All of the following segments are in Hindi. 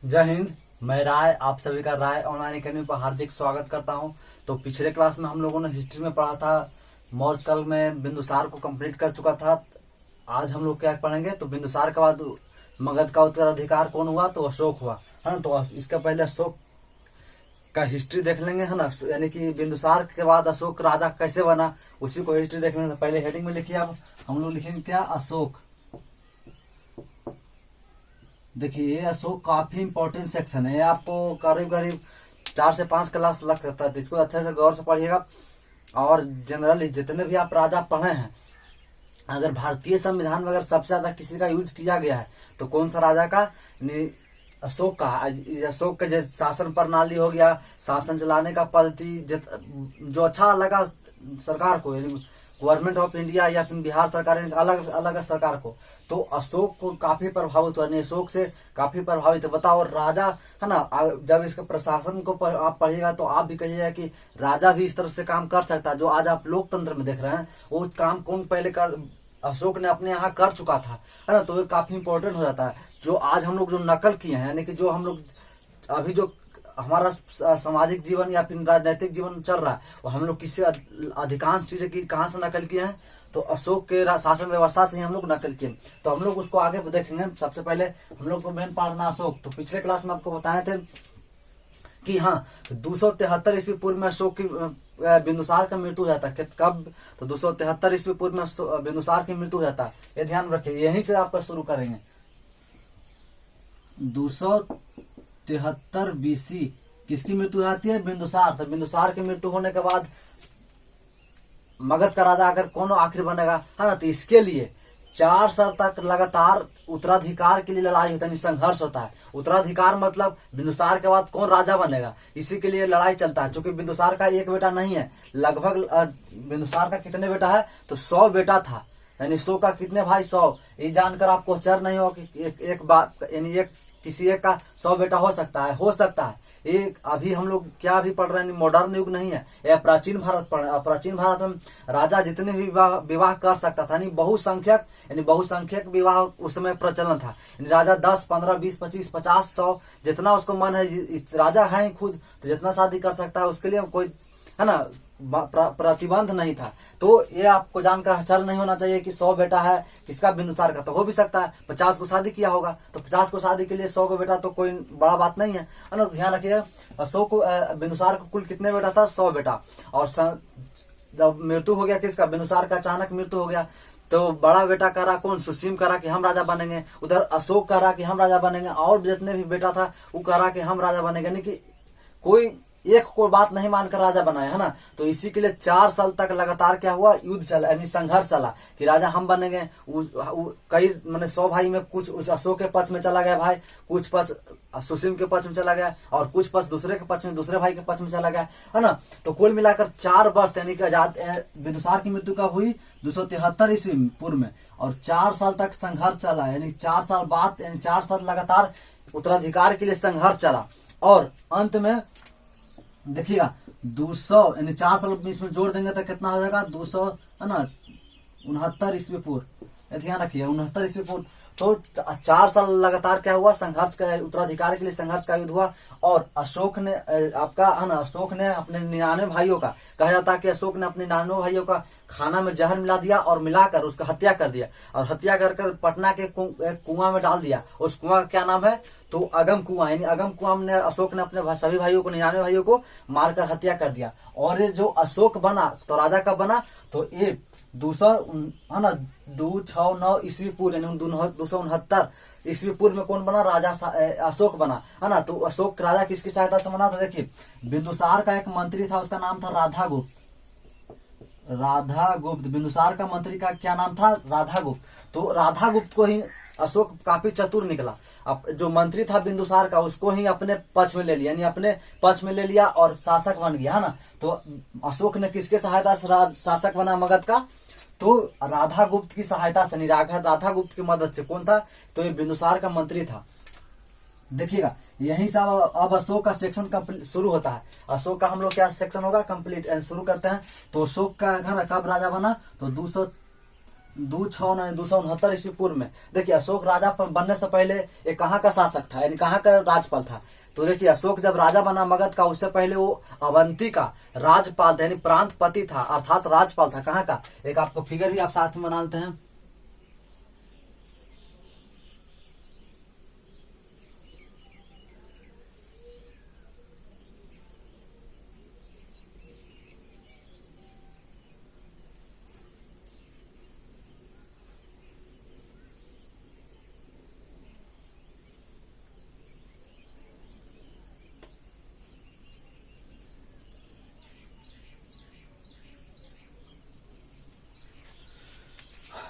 जय हिंद। मैं राय आप सभी का राय ऑनलाइन अकेडमी पर हार्दिक स्वागत करता हूं। तो पिछले क्लास में हम लोगों ने हिस्ट्री में पढ़ा था, मौर्यकाल में बिंदुसार को कंप्लीट कर चुका था। आज हम लोग क्या पढ़ेंगे, तो बिंदुसार के बाद मगध का उत्तराधिकार कौन हुआ, तो अशोक हुआ, है ना। तो इसका पहले अशोक का हिस्ट्री देख लेंगे, है ना। यानी कि बिंदुसार के बाद अशोक राजा कैसे बना, उसी को हिस्ट्री देख लेंगे। पहले हेडिंग में लिखिए, अब हम लोग लिखेंगे क्या, अशोक। देखिए ये अशोक काफी इंपॉर्टेंट सेक्शन है, ये आपको करीब करीब 4 से 5 क्लास लग सकता है, तो इसको अच्छे से गौर से पढ़िएगा। और जनरली जितने भी आप राजा पढ़े हैं, अगर भारतीय संविधान में अगर सबसे ज्यादा किसी का यूज किया गया है तो कौन सा राजा का, अशोक का। अशोक का जैसे शासन प्रणाली हो गया, शासन चलाने का पद्धति जो अच्छा लगा सरकार को, गवर्नमेंट ऑफ इंडिया या फिर बिहार सरकार, अलग अलग सरकार को, तो अशोक को काफी प्रभावित हुआ, अशोक से काफी प्रभावित है। बताओ राजा, है ना, जब इसके प्रशासन को आप पढ़िएगा तो आप भी कहिएगा कि राजा भी इस तरह से काम कर सकता है। जो आज आप लोकतंत्र में देख रहे हैं, वो काम कौन पहले कर, अशोक ने अपने यहाँ कर चुका था, है ना। तो ये काफी इंपॉर्टेंट हो जाता है। जो आज हम लोग जो नकल किए हैं, यानी कि जो हम लोग अभी जो हमारा सामाजिक जीवन या फिर राजनीतिक जीवन चल रहा है, वो हम लोग किसी अधिकांश चीजें की कहाँ से नकल किए हैं, तो अशोक के शासन व्यवस्था से ही हम लोग नकल किए। तो हम लोग उसको आगे देखेंगे। सबसे पहले हम लोग को मेन पढ़ना अशोक। तो पिछले क्लास में आपको बताए थे कि हाँ, 273 ईस्वी पूर्व में अशोक की बिंदुसार का मृत्यु हो जाता है। कब, तो 273 ईस्वी पूर्व में बिंदुसार की मृत्यु हो जाता है। ये ध्यान रखिए, यहीं से आपका शुरू करेंगे। 273 बीसी किसकी मृत्यु हो जाती है, बिंदुसार। तो बिंदुसार की मृत्यु होने के बाद मगध का राजा अगर कौन आखिर बनेगा, है ना। तो इसके लिए 4 साल तक लगातार उत्तराधिकार के लिए लड़ाई होता है, संघर्ष होता है। उत्तराधिकार मतलब बिंदुसार के बाद कौन राजा बनेगा, इसी के लिए लड़ाई चलता है। क्योंकि बिंदुसार का एक बेटा नहीं है, लगभग बिंदुसार का कितने बेटा है, तो 100 बेटा था। यानी 100 का कितने भाई, 100। ये जानकर आपको आश्चर्य नहीं हो कि एक बात, यानी एक किसी एक का 100 बेटा हो सकता है, हो सकता है। एक अभी हम लोग क्या भी पढ़ रहे हैं, मॉडर्न युग नहीं है, यह प्राचीन भारत पढ़ रहे हैं। प्राचीन भारत में राजा जितने भी विवाह कर सकता था, यानी बहुसंख्यक, यानी बहुसंख्यक विवाह उस समय प्रचलन था। राजा 10, 15, 20, 25, 50, 100 जितना उसको मन है, राजा है खुद, तो जितना शादी कर सकता है, उसके लिए कोई, है ना, प्रतिबंध नहीं था। तो ये आपको जानकर आश्चर्य नहीं होना चाहिए कि 100 बेटा है किसका, बिंदुसार का। तो हो भी सकता है 50 को शादी किया होगा, तो 50 को शादी के लिए 100 को बेटा तो कोई बड़ा बात नहीं है ना। तो ध्यान रखिए, 100 को बिंदुसार को कुल कितने बेटा था, 100 बेटा। और जब मृत्यु हो गया किसका, बिंदुसार का अचानक मृत्यु हो गया, तो बड़ा बेटा कह रहा कौन, सुसीम कह रहा कि हम राजा बनेंगे, उधर अशोक कह रहा कि हम राजा बनेंगे, और जितने भी बेटा था वो कह रहा कि हम राजा बनेंगे। यानी कि कोई एक को बात नहीं मानकर राजा बनाया, है ना। तो इसी के लिए 4 साल तक लगातार क्या हुआ, युद्ध चला, यानी संघर्ष चला कि राजा हम बनेंगे। कई मैंने 100 भाई में कुछ उस अशोक के पक्ष में चला गया भाई, कुछ पक्ष सुसीम के पक्ष में चला गया, और कुछ पक्ष दूसरे के पक्ष में, दूसरे भाई के पक्ष में चला गया, है ना। तो कुल मिलाकर 4 वर्ष, यानी कि आजाद बिंदुसार की मृत्यु कब हुई, 273 ईस्वी पूर्व में, और 4 साल तक संघर्ष चला। यानी 4 साल बाद, यानी 4 साल लगातार उत्तराधिकार के लिए संघर्ष चला। और अंत में देखिएगा 200, यानी 4 साल इसमें जोड़ देंगे तो कितना हो जाएगा, 200, है ना, 69 ईस्वी पूर्व। ध्यान रखिए 69 ईस्वी पूर्व। तो 4 साल लगातार क्या हुआ, संघर्ष का, उत्तराधिकार के लिए संघर्ष का युद्ध हुआ। और अशोक ने आपका, है ना, अशोक ने अपने 99 भाइयों का, कहा जाता है कि अशोक ने अपने 99 भाइयों का खाना में जहर मिला दिया और मिलाकर उसका हत्या कर दिया, और हत्या कर पटना के कुआं में डाल दिया। उस कुआं का क्या नाम है, तो अगम कुआं। यानी अगम कुआं में अशोक ने अपने सभी भाइयों को, 99 भाइयों को मारकर हत्या कर दिया। और ये जो अशोक बना, तो राजा कब बना, तो ये 200, है ना, 269 ईस्वी पूर्व, यानी 269 ईस्वी पूर्व में कौन बना, राजा अशोक बना, है ना। तो अशोक राजा किसकी सहायता से बना था, देखिए बिंदुसार का एक मंत्री था, उसका नाम था राधागुप्त। राधागुप्त, बिंदुसार का मंत्री का क्या नाम था, राधागुप्त। तो राधागुप्त को ही अशोक काफी चतुर निकला। अब जो मंत्री था बिंदुसार का, उसको ही अपने पक्ष में ले लिया, यानी अपने पक्ष में ले लिया और शासक बन गया, है ना। तो अशोक ने किसके सहायता से शासक बना मगध का, तो राधागुप्त की सहायता से, राधागुप्त की मदद से। कौन था, तो ये बिंदुसार का मंत्री था। देखिएगा यहीं से अब अशोक का सेक्शन शुरू होता है। अशोक का हम लोग क्या सेक्शन होगा, कंप्लीट शुरू करते हैं। तो अशोक का घर कब राजा बना, तो 269 ईस्वी पूर्व में। देखिए अशोक राजा बनने से पहले ये कहाँ का शासक था, यानी कहाँ का राज्यपाल था। तो देखिए अशोक जब राजा बना मगध का, उससे पहले वो अवंती का राज्यपाल था, यानी प्रांतपति था, अर्थात राज्यपाल था। कहाँ का, एक आपको फिगर भी आप साथ में बना लेते हैं।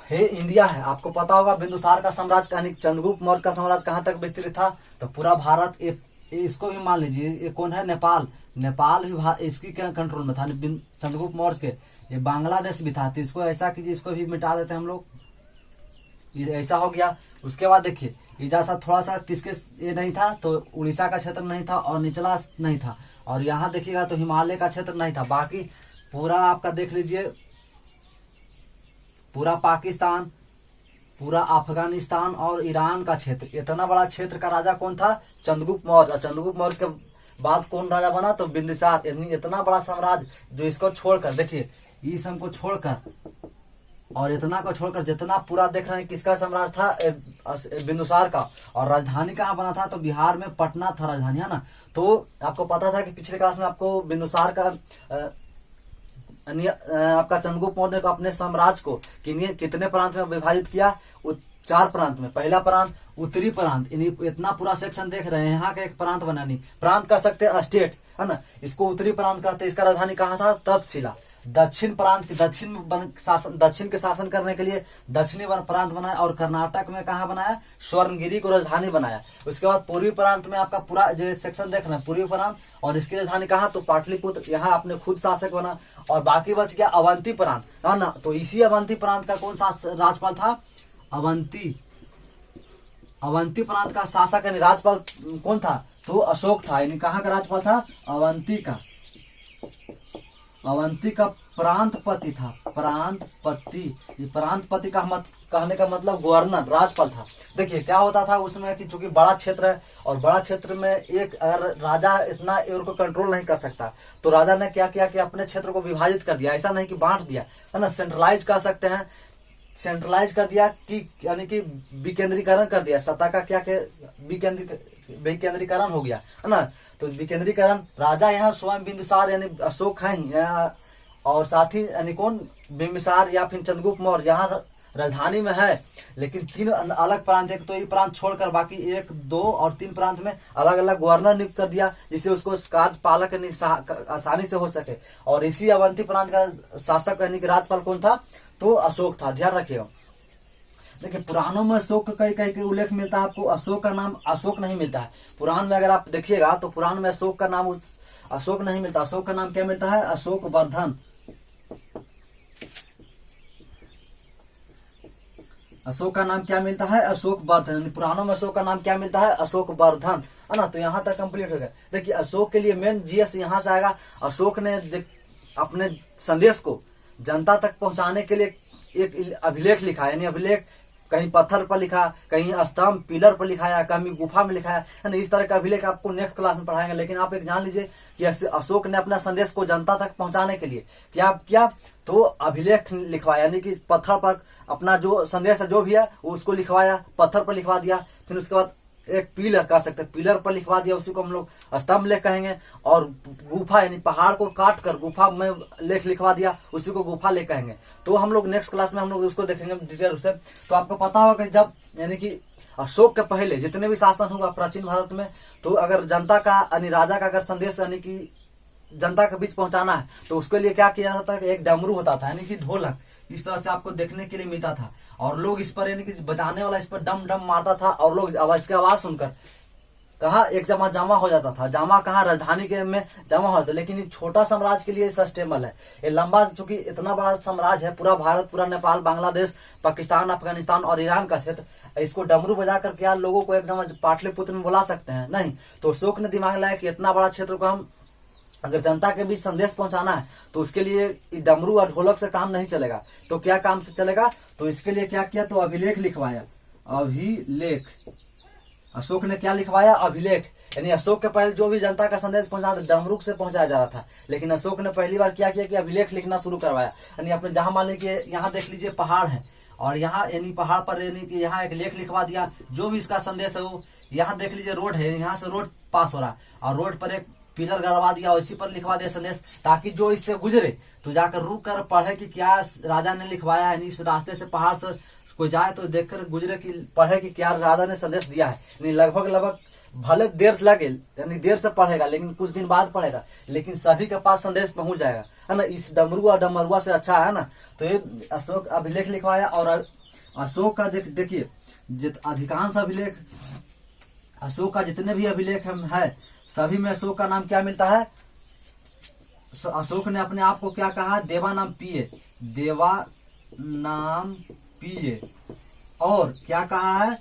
हे इंडिया है, आपको पता होगा बिंदुसार का साम्राज्य यानी चंद्रगुप्त मौर्य का साम्राज्य कहाँ तक विस्तृत था, तो पूरा भारत। इसको भी मान लीजिए, ये कौन है, नेपाल। नेपाल भी इसकी कंट्रोल में था चंद्रगुप्त मौर्य के। ये बांग्लादेश भी था, तो इसको ऐसा कीजिए, इसको भी मिटा देते हैं हम लोग। ये ऐसा हो गया। उसके बाद देखिए इजाजत थोड़ा सा किसके ये नहीं था, तो उड़ीसा का क्षेत्र नहीं था और निचला नहीं था, और यहाँ देखिएगा तो हिमालय का क्षेत्र नहीं था। बाकी पूरा आपका देख लीजिए, पूरा पाकिस्तान, पूरा अफगानिस्तान और ईरान का क्षेत्र, इतना बड़ा क्षेत्र का राजा कौन था, चंद्रगुप्त मौर्य। चंद्रगुप्त मौर्य के बाद कौन राजा बना, तो बिंदुसार। यानी इतना बड़ा साम्राज्य जो इसको छोड़कर, देखिए इस को छोड़कर और इतना को छोड़कर जितना पूरा देख रहे हैं किसका साम्राज्य था, बिंदुसार का। और राजधानी कहाँ बना था, तो बिहार में पटना था राजधानी, है ना। तो आपको पता था कि पिछले क्लास में आपको बिंदुसार का आपका चंद्रगुप्त मौर्य को अपने साम्राज्य को कितने प्रांत में विभाजित किया, 4 प्रांत में। पहला प्रांत उत्तरी प्रांत, इतना पूरा सेक्शन देख रहे हैं, यहाँ का एक प्रांत बना नहीं, प्रांत कह सकते हैं स्टेट, है ना। इसको उत्तरी प्रांत कहते हैं। इसका राजधानी कहाँ था, तक्षशिला। दक्षिण प्रांत दक्षिण के शासन करने के लिए दक्षिणी प्रांत बनाया, और कर्नाटक में कहा बनाया, स्वर्णगिरी को राजधानी बनाया। उसके बाद पूर्वी प्रांत में आपका पूरा जो सेक्शन देख रहे हैं पूर्वी प्रांत, और इसकी राजधानी कहा, तो पाटलिपुत्र, यहाँ आपने खुद शासक बना। और बाकी बच गया अवंती प्रांत, है ना। तो इसी अवंती प्रांत का कौन सा राज्यपाल था, अवंती प्रांत का शासक यानी राज्यपाल कौन था, तो अशोक था। यानी कहाँ का राज्यपाल था, अवंती का प्रांतपति था, प्रांतपति। ये प्रांतपति का कहने का मतलब गवर्नर, राज्यपाल था। देखिए क्या होता था उसमें कि चूंकि बड़ा क्षेत्र है, और बड़ा क्षेत्र में एक अगर राजा इतना को कंट्रोल नहीं कर सकता, तो राजा ने क्या किया कि अपने क्षेत्र को विभाजित कर दिया। ऐसा नहीं कि बांट दिया, है ना, सेंट्रलाइज कर सकते हैं, सेंट्रलाइज कर दिया कि यानी कि विकेंद्रीकरण कर दिया। सत्ता का क्या विकेंद्रीकरण हो गया, है ना। तो विकेंद्रीकरण, राजा यहाँ स्वयं बिंदुसार यानी अशोक है, और साथ ही यानी कौन, बिंबिसार या फिर चंद्रगुप्त मौर्य यहाँ राजधानी में है। लेकिन 3 अलग प्रांत है, तो ये प्रांत छोड़कर बाकी 1, 2 और 3 प्रांत में अलग अलग गवर्नर नियुक्त कर दिया, जिससे उसको कार्य पालक आसानी से हो सके। और इसी अवंती प्रांत का शासक यानी कि राज्यपाल कौन था, तो अशोक था। ध्यान रखिएगा। देखिए पुराणों में अशोक का कई उल्लेख मिलता है आपको, अशोक का नाम अशोक नहीं मिलता है पुराण में। अगर आप देखिएगा तो पुराण में अशोक का नाम अशोक नहीं मिलता। अशोक का नाम क्या मिलता है, अशोक वर्धन। अशोक का नाम क्या मिलता है, अशोक वर्धन। पुराणों में अशोक का नाम क्या मिलता है, अशोक वर्धन, है ना। तो यहाँ तक कंप्लीट हो गया। देखिए अशोक के लिए मेन जीएस यहाँ से आएगा। अशोक ने अपने संदेश को जनता तक पहुंचाने के लिए एक अभिलेख लिखा, यानी अभिलेख कहीं पत्थर पर लिखा, कहीं स्तंभ पिलर पर लिखाया, कहीं गुफा में लिखाया, है ना। इस तरह का अभिलेख आपको नेक्स्ट क्लास में पढ़ाएंगे। लेकिन आप एक जान लीजिए कि अशोक ने अपना संदेश को जनता तक पहुंचाने के लिए क्या किया, तो अभिलेख लिखवाया, यानी कि पत्थर पर अपना जो संदेश है जो भी है उसको लिखवाया, पत्थर पर लिखवा दिया। फिर उसके बाद एक पिलर कह सकते हैं, पिलर पर लिखवा दिया, उसी को हम लोग स्तंभ लेख कहेंगे। और गुफा यानी पहाड़ को काट कर गुफा में लेख लिखवा दिया, उसी को गुफा लेख कहेंगे। तो हम लोग नेक्स्ट क्लास में हम लोग उसको देखेंगे डिटेल से। तो आपको पता होगा कि जब यानी कि अशोक के पहले जितने भी शासन हुआ प्राचीन भारत में, तो अगर जनता का यानी राजा का अगर संदेश यानी कि जनता के बीच पहुंचाना है, तो उसके लिए क्या किया जाता था कि एक डमरू होता था, यानी कि ढोलक, इस तरह से आपको देखने के लिए मिलता था। और लोग इस पर यानी कि बजाने वाला इस पर डम डम मारता था, और लोग इसकी आवाज सुनकर कहा एक जमा हो जाता था। जमा कहा, राजधानी के में जमा हो जाता। लेकिन ये छोटा साम्राज्य के लिए सस्टेबल है। ये लंबा, चूंकि इतना बड़ा साम्राज्य है, पूरा भारत, पूरा नेपाल, बांग्लादेश, पाकिस्तान, अफगानिस्तान और ईरान का क्षेत्र, इसको डमरू बजा कर क्या लोगों को एकदम पाटलिपुत्र में बुला सकते हैं, नहीं। तो अशोक ने दिमाग लाया कि इतना बड़ा क्षेत्र को हम अगर जनता के बीच संदेश पहुंचाना है तो उसके लिए डमरू और ढोलक से काम नहीं चलेगा। तो क्या काम से चलेगा? तो इसके लिए क्या किया? तो अभिलेख लिखवाया। अभिलेख, अशोक ने क्या लिखवाया? अभिलेख। यानी अशोक के पहले जो भी जनता का संदेश पहुंचा डमरू से पहुंचाया जा रहा था, लेकिन अशोक ने पहली बार क्या किया कि अभिलेख लिखना शुरू करवाया। यानी अपने जहां मान लीजिए यहाँ देख लीजिए पहाड़ है, और यहाँ यानी पहाड़ पर यानी कि यहाँ एक लेख लिखवा दिया, जो भी इसका संदेश है वो। यहाँ देख लीजिए रोड है, यहाँ से रोड पास हो रहा, और रोड पर एक पिलर गड़वा दिया और इसी पर लिखवा दिया संदेश, ताकि जो इससे गुजरे तो जाकर रुक कर पढ़े कि क्या राजा ने लिखवाया है। इस रास्ते से पहाड़ से कोई जाए तो देखकर गुजरे कि पढ़े कि क्या राजा ने संदेश दिया है। यानी लगभग भले देर लगे, यानी देर से पढ़ेगा लेकिन कुछ दिन बाद पढ़ेगा, लेकिन सभी के पास संदेश पहुंच जाएगा, है ना। इस डमरू और डमरुआ से अच्छा है ना। तो ये अशोक अभिलेख लिखवाया। और अशोक का देखिए अधिकांश अभिलेख, अशोक का जितने भी अभिलेख है सभी में अशोक का नाम क्या मिलता है? अशोक ने अपने आप को क्या कहा? देवानाम पिए, देवानाम पिए। और क्या कहा है?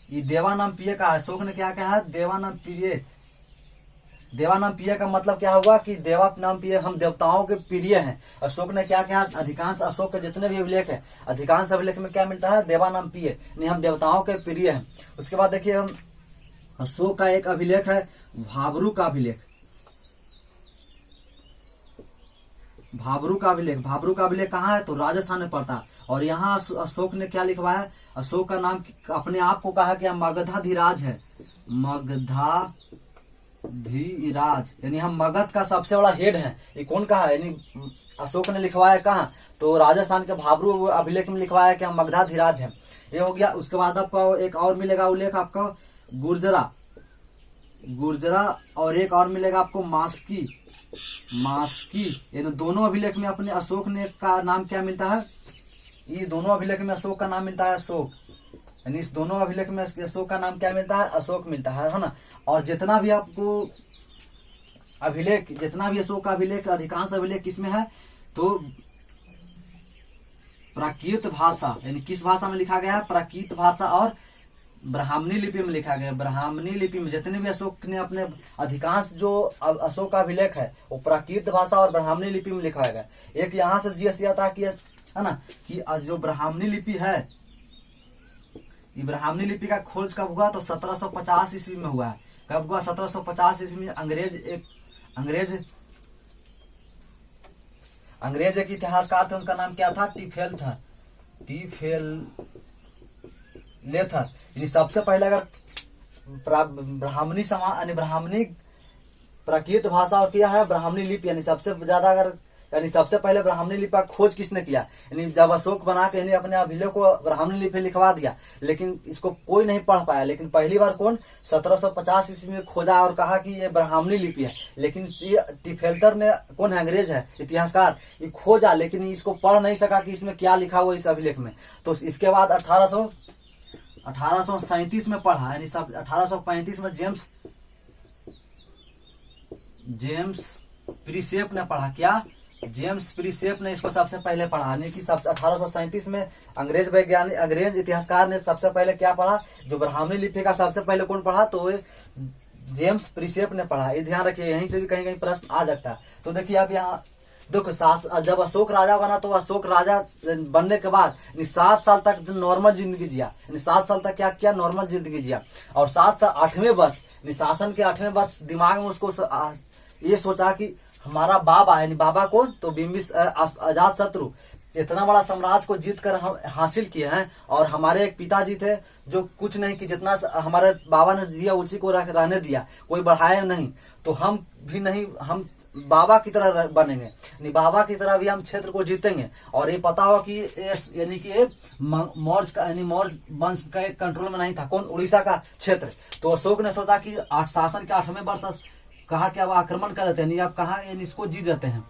ये देवानाम पिए का अशोक ने क्या कहा? देवानाम पिए। देवानाम पिए का मतलब क्या होगा कि देवा नाम पिए, हम देवताओं के प्रिय हैं। अशोक ने क्या कहा? अधिकांश अशोक के जितने भी अभिलेख है, अधिकांश अभिलेख में क्या मिलता है? देवानाम पिए, नहीं हम देवताओं के प्रिय हैं। उसके बाद देखिए हम अशोक का एक अभिलेख है भाबरू का अभिलेख। भाबरू का अभिलेख, भाबरू का अभिलेख कहाँ है? तो राजस्थान में पड़ता है। और यहाँ अशोक ने क्या लिखवाया? अशोक का नाम अपने आप को कहा कि मगधाधिराज है, मगधाधिराज, यानी हम मगध का सबसे बड़ा हेड है। ये कौन कहा? यानी अशोक ने लिखवाया कहाँ? तो राजस्थान के भाबरू अभिलेख में लिखवाया कि हम मगधाधिराज हैं। ये हो गया। उसके बाद आपको एक और मिलेगा उल्लेख आपको गुर्जरा, गुर्जरा, और एक और मिलेगा आपको मास्की, मास्की। ये दोनों अभिलेख में अपने अशोक ने का नाम क्या मिलता है? ये दोनों अभिलेख में अशोक का नाम मिलता है अशोक। यानी इस दोनों अभिलेख में अशोक का नाम क्या मिलता है? अशोक मिलता है ना। और जितना भी आपको अभिलेख, जितना भी अशोक का अभिलेख, अधिकांश अभिलेख किसमें है? तो प्राकृत भाषा, यानी किस भाषा में लिखा गया है? प्राकृत भाषा और ब्राह्मणी लिपि में लिखा गया। ब्राह्मणी लिपि में जितने भी अशोक ने अपने अधिकांश जो अशोक का अभिलेख है वो प्राकृत भाषा और ब्राह्मणी लिपि में लिखा गया। एक यहाँ से जीएस था कि है ना कि जो ब्राह्मणी लिपि है, ये ब्राह्मणी लिपि का खोज कब हुआ? तो 1750 ईस्वी में हुआ है। कब हुआ? 1750 ईस्वी में। अंग्रेज एक इतिहासकार थे, उनका नाम क्या था? टीफेल था, टीफेल लेथर। यानी सबसे पहले अगर ब्राह्मणी समाज यानी ब्राह्मणी प्राकृत भाषा और किया है ब्राह्मणी लिपि, यानी सबसे ज्यादा अगर यानी सबसे पहले ब्राह्मणी लिपि का खोज किसने किया? यानी जब अशोक बना के यानी अपने अभिलेख को ब्राह्मणी लिपि लिखवा दिया, लेकिन इसको कोई नहीं पढ़ पाया। लेकिन पहली बार कौन? 1750 ईस्वी में खोजा और कहा कि ये ब्राह्मणी लिपि है। लेकिन ये टिफेल्टर ने, कौन है? अंग्रेज है इतिहासकार, ये खोजा लेकिन इसको पढ़ नहीं सका कि इसमें क्या लिखा हुआ इस अभिलेख में। तो इसके बाद 1837 में पढ़ा, यानी सब 1835 में जेम्स प्रिसेप ने पढ़ा। क्या? जेम्स प्रिसेप ने इसको सबसे पहले पढ़ा। यानी कि 1837 में अंग्रेज वैज्ञानिक, अंग्रेज इतिहासकार ने सबसे पहले क्या पढ़ा? जो ब्राह्मणी लिपि का सबसे पहले कौन पढ़ा? तो जेम्स प्रिसेप ने पढ़ा। ये ध्यान रखिए, यहीं से भी कहीं कहीं प्रश्न आ सकता है। तो देखिए अब यहाँ देखो, जब अशोक राजा बना तो अशोक राजा बनने के बाद 7 साल तक नॉर्मल जिंदगी जिया। 7 साल तक क्या किया? नॉर्मल जिंदगी जिया। और 8वें वर्ष शासन के 8वें वर्ष दिमाग में उसको ये सोचा कि हमारा बाबा, यानी बाबा कौन? तो अजात शत्रु इतना बड़ा साम्राज्य को जीत कर हम हासिल किए हैं। और हमारे एक पिताजी थे जो कुछ नहीं कि जितना हमारे बाबा ने दिया उसी को रहने दिया, कोई बढ़ाया नहीं। तो हम भी नहीं, हम बाबा की तरह बनेंगे, यानी बाबा की तरह भी हम क्षेत्र को जीतेंगे। और ये पता हो कि यानी कि मौर्य का, यानी मौर्य वंश का कंट्रोल में नहीं था। कौन? उड़ीसा का क्षेत्र। तो अशोक ने सोचा कि शासन के 8वें वर्ष कहा कि अब आक्रमण कर देते हैं, अब कहा इसको जीत जाते हैं।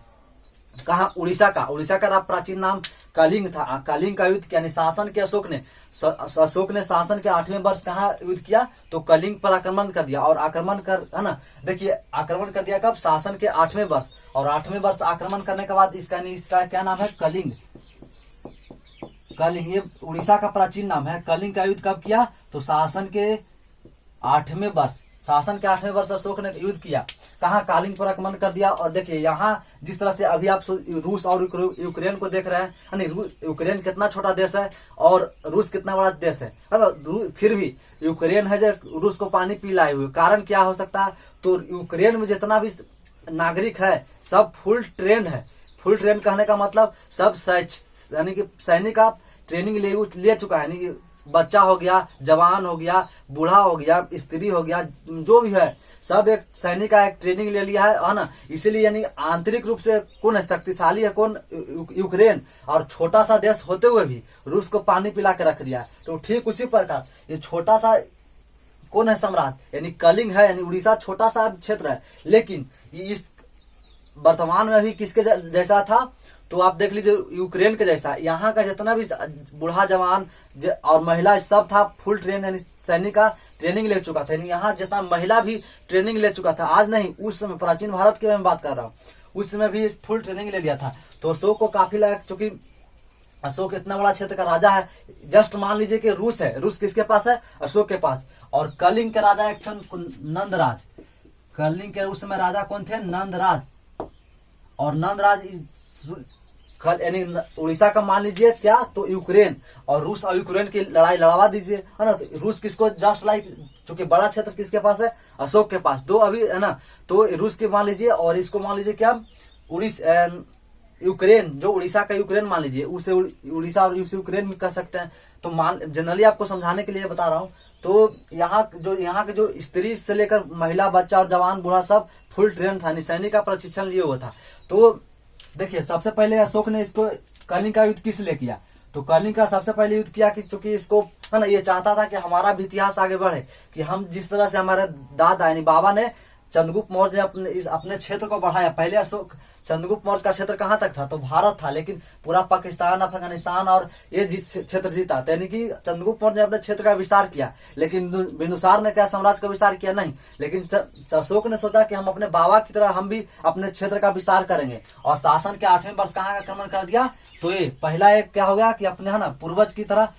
कहा? उड़ीसा का। उड़ीसा का प्राचीन नाम कलिंग था। कलिंग का युद्ध किया। यानी शासन के अशोक ने शासन के 8वें वर्ष कहा युद्ध किया? तो कलिंग पर आक्रमण कर दिया। और आक्रमण कर, है ना, देखिए आक्रमण कर दिया कब? शासन के 8वें वर्ष। और 8वें वर्ष आक्रमण करने के बाद इसका क्या नाम है? कलिंग। कलिंग ये उड़ीसा का प्राचीन नाम है। कलिंग का युद्ध कब किया? तो शासन के 8वें वर्ष, शासन के 8वें वर्ष अशोक ने युद्ध किया, कहाँ कालिंग पर आक्रमण कर दिया। और देखिए यहाँ जिस तरह से अभी आप रूस और यूक्रेन को देख रहे हैं, यानी यूक्रेन कितना छोटा देश है और रूस कितना बड़ा देश है, मतलब फिर भी यूक्रेन है जो रूस को पानी पिलाए हुए। कारण क्या हो सकता है, तो यूक्रेन में जितना भी नागरिक है सब फुल ट्रेन है। फुल ट्रेन कहने का मतलब सब यानी कि सैनिक का ट्रेनिंग ले चुका है, यानी कि बच्चा हो गया, जवान हो गया, बूढ़ा हो गया, स्त्री हो गया, जो भी है सब एक सैनिक का एक ट्रेनिंग ले लिया है ना। इसीलिए यानी आंतरिक रूप से कौन है शक्तिशाली है, कौन यूक्रेन, और छोटा सा देश होते हुए भी रूस को पानी पिला के रख दिया। तो ठीक उसी प्रकार ये छोटा सा कौन है सम्राट, यानी कलिंग है, यानी उड़ीसा छोटा सा क्षेत्र है, लेकिन इस वर्तमान में भी किसके जैसा था, तो आप देख लीजिए यूक्रेन के जैसा। यहाँ का जितना भी बूढ़ा जवान और महिला सब था फुल ट्रेन, यानी सैनिक का ट्रेनिंग ले चुका था। यानी यहाँ जितना महिला भी ट्रेनिंग ले चुका था, आज नहीं उस समय प्राचीन भारत की मैं बात कर रहा हूँ, उस समय भी फुल ट्रेनिंग ले लिया था। तो अशोक को काफी लगा, क्योंकि अशोक इतना बड़ा क्षेत्र का राजा है। जस्ट मान लीजिए कि रूस है, रूस किसके पास है, अशोक के पास। और कलिंग के राजा एक थे नंदराज। कलिंग के उस समय राजा कौन थे, नंदराज। और नंदराज यानी उड़ीसा का मान लीजिए क्या, तो यूक्रेन, और रूस और यूक्रेन की लड़ाई लड़वा दीजिए, है ना। तो रूस किसको जस्ट लाइक, क्योंकि बड़ा क्षेत्र किसके पास है, अशोक के पास, दो अभी है ना। तो रूस के मान लीजिए और इसको मान लीजिए क्या, उड़ीसा यूक्रेन, जो उड़ीसा का यूक्रेन मान लीजिए, उसे उड़ीसा और यूक्रेन भी कह सकते हैं। तो मान जनरली आपको समझाने के लिए बता रहा हूँ। तो यहाँ के जो स्त्री से लेकर महिला, बच्चा और जवान बूढ़ा सब फुल ट्रेन था, सैनिक का प्रशिक्षण लिए हुआ था। तो देखिए सबसे पहले अशोक ने इसको कलिंग का युद्ध किस लिए किया, तो कलिंग का सबसे पहले युद्ध किया कि चूंकि इसको है ना, ये चाहता था कि हमारा भी इतिहास आगे बढ़े, कि हम जिस तरह से हमारे दादा यानी बाबा ने चंद्रगुप्त मौर्य ने अपने क्षेत्र को बढ़ाया। पहले अशोक चंद्रगुप्त मौर्य का क्षेत्र कहाँ तक था, तो भारत था, लेकिन पूरा पाकिस्तान, अफगानिस्तान और ये क्षेत्र जीता, यानी कि चंद्रगुप्त मौर्य ने अपने क्षेत्र का विस्तार किया। लेकिन बिंदुसार ने क्या साम्राज्य का विस्तार किया, नहीं। लेकिन अशोक ने सोचा कि हम अपने बाबा की तरह हम भी अपने क्षेत्र का विस्तार करेंगे, और शासन के 8वें वर्ष कहाँ का आक्रमण कर दिया। तो ये पहला एक क्या हो गया कि अपने है ना पूर्वज की तरह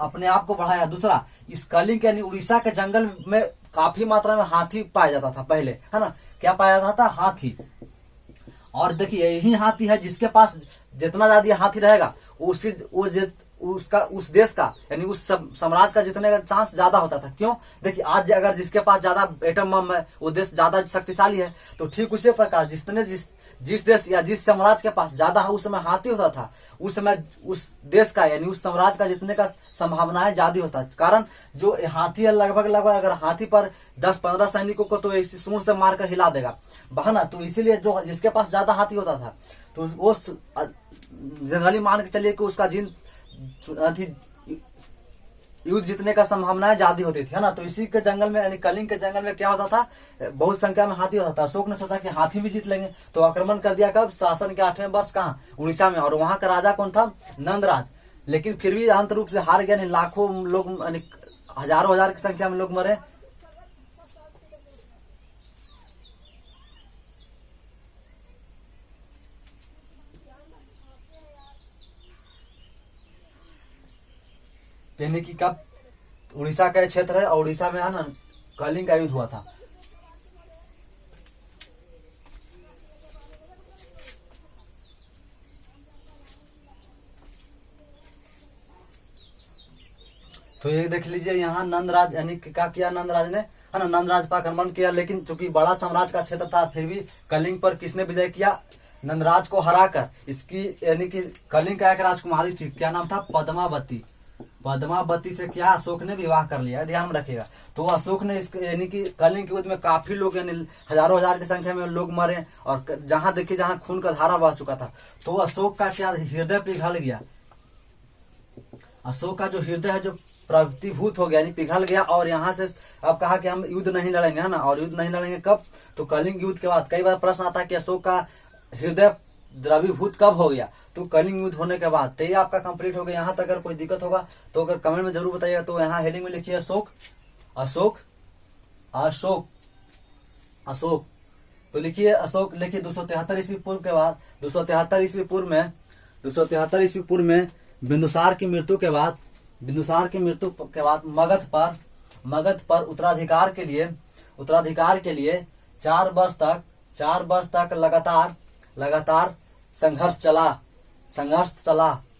अपने आप को बढ़ाया। दूसरा, इस कलिंग यानी उड़ीसा के जंगल में काफी मात्रा में हाथी पाया जाता था पहले, है ना। क्या पाया जाता था, हाथी। और देखिए यही हाथी है जिसके पास जितना ज्यादा हाथी रहेगा उस देश का यानी उस साम्राज्य का जीतने का चांस ज्यादा होता था। क्यों, देखिए आज अगर जिसके पास ज्यादा एटम बम है वो देश ज्यादा शक्तिशाली है। तो ठीक उसी प्रकार जिस देश या जिस साम्राज्य के पास ज्यादा उस समय हाथी होता था, उस समय उस देश का यानी उस साम्राज्य का जीतने का संभावनाएं ज्यादा होता है। कारण जो हाथी है लगभग अगर हाथी पर 10-15 सैनिकों को तो इसी सूंड से मारकर हिला देगा, बहाना। तो इसीलिए जो जिसके पास ज्यादा हाथी होता था तो वो जनरली मान के चलिए कि उसका युद्ध जीतने का संभावनाएं ज्यादा होती थी, है ना। तो इसी के जंगल में यानी कलिंग के जंगल में क्या होता था, बहुत संख्या में हाथी होता था। अशोक ने सोचा कि हाथी भी जीत लेंगे, तो आक्रमण कर दिया। कब, शासन के 8वें वर्ष कहाँ, उड़ीसा में। और वहां का राजा कौन था, नंदराज। लेकिन फिर भी अंत रूप से हार गया, लाखों लोग यानी हजारों हजार की संख्या में लोग मरे। यानी कि कब, उड़ीसा का क्षेत्र है और उड़ीसा में है ना कलिंग का युद्ध हुआ था। तो ये देख लीजिए यहाँ नंदराज यानी क्या किया नंदराज ने, है ना, नंदराज पर आक्रमण किया। लेकिन चूंकि बड़ा साम्राज्य का क्षेत्र था, फिर भी कलिंग पर किसने विजय किया, नंदराज को हराकर। इसकी यानी कि कलिंग का एक राजकुमारी थी, क्या नाम था, पद्मावती। पद्मावती से क्या अशोक ने विवाह कर लिया, ध्यान में रखिएगा। तो अशोक ने यानी कि कलिंग के युद्ध में काफी लोग यानी हजारों हजार की संख्या में लोग मरे, और जहां देखिए जहां खून का धारा बह चुका था। तो अशोक का क्या हृदय पिघल गया, अशोक का जो हृदय है जो प्रतिभूत हो गया यानी पिघल गया। और यहाँ से अब कहा कि हम युद्ध नहीं लड़ेंगे, है ना। और युद्ध नहीं लड़ेंगे कब, तो कलिंग युद्ध के बाद। कई बार प्रश्न आता है कि अशोक का हृदय द्रवीभूत कब हो गया, तो कलिंग युद्ध होने के बाद। तो ये आपका कंप्लीट हो गया। यहाँ तक अगर कोई दिक्कत होगा तो अगर कमेंट में जरूर बताइएगा। तो यहाँ हेडिंग में लिखिए अशोक अशोक अशोक अशोक। तो लिखिए अशोक, लिखिए 273 ईस्वी पूर्व के बाद, 273 ईस्वी पूर्व में बिंदुसार की मृत्यु के बाद मगध पर उत्तराधिकार के लिए उत्तराधिकार के लिए 4 वर्ष तक लगातार संघर्ष चला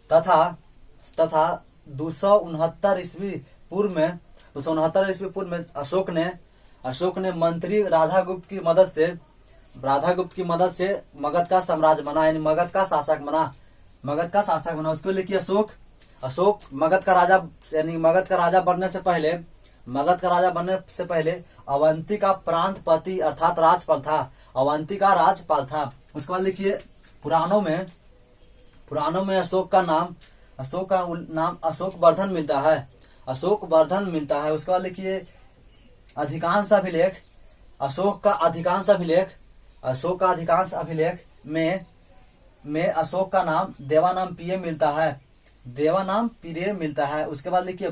तथा 269 ईस्वी पूर्व में अशोक ने मंत्री राधागुप्त की मदद से मगध का साम्राज्य बना, यानी मगध का शासक बना। उसके लिए कि अशोक मगध का राजा बनने से पहले अवंती का प्रांतपति अर्थात राज्यपाल था। उसके बाद लिखिए पुराणों में अशोक का नाम अशोक वर्धन मिलता है। उसके बाद लिखिए अशोक का अधिकांश अभिलेख में अशोक का नाम देवानाम पिरे मिलता है। उसके बाद लिखिए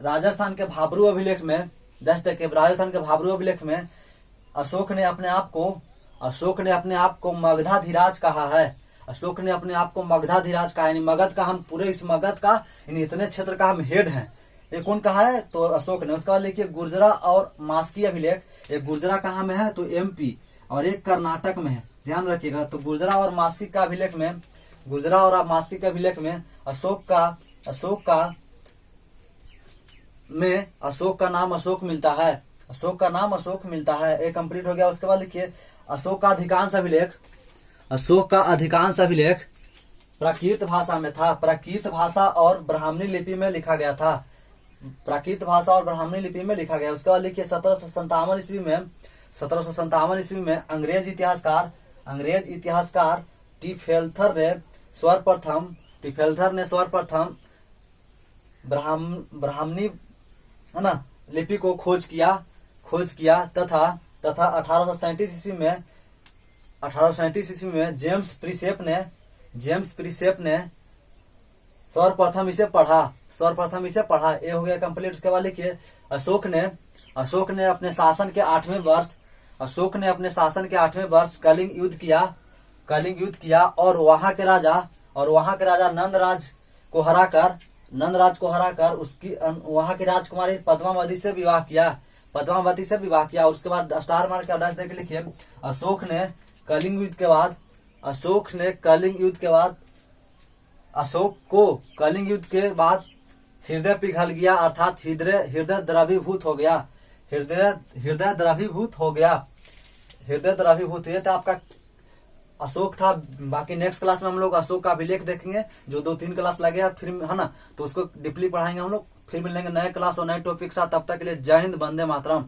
राजस्थान के भाबरू अभिलेख में अशोक ने अपने आप को मगधाधिराज कहा है। यानी मगध का हम पूरे इस मगध का इतने क्षेत्र का हम हेड हैं। ये कौन कहा है? तो अशोक ने। उसके बाद लिखिए गुर्जरा और मास्की अभिलेख। एक गुर्जरा कहाँ में है? तो एमपी, और एक कर्नाटक में है, ध्यान रखिएगा। तो गुर्जरा और मास्की का अभिलेख में अशोक का नाम अशोक मिलता है। एक कंप्लीट हो गया। उसके बाद लिखिए अशोक का अधिकांश अभिलेख प्राकृत भाषा में था। प्राकृत भाषा और ब्राह्मणी लिपि में लिखा गया। उसके बाद लिखिए 1757 ईस्वी में अंग्रेज इतिहासकार टिफेल्थर ने सर्वप्रथम ब्राह्मणी है ना लिपि को खोज किया तथा 1837 ईस्वी में जेम्स प्रिसेप ने सर्वप्रथम इसे पढ़ा। ये हो गया कंप्लीट। उसके बाद लिखिए अशोक ने अपने शासन के 8वें वर्ष कलिंग युद्ध किया और वहां के राजा नंदराज को हराकर उसकी वहां की राजकुमारी पद्मावती से विवाह किया। उसके बाद स्टार मार्क का अड्रेस देख लिखिए अशोक ने कलिंग युद्ध के बाद हृदय पिघल गया, अर्थात हृदय द्रवीभूत हो गया। तो आपका अशोक था। बाकी नेक्स्ट क्लास में हम लोग अशोक का अभिलेख देखेंगे, जो 2-3 क्लास लगे फिर है ना, तो उसको डीपली पढ़ाएंगे हम लोग। फिर मिलेंगे नए क्लास और नए टॉपिक साथ। तब तक के लिए जय हिंद, वंदे मातरम।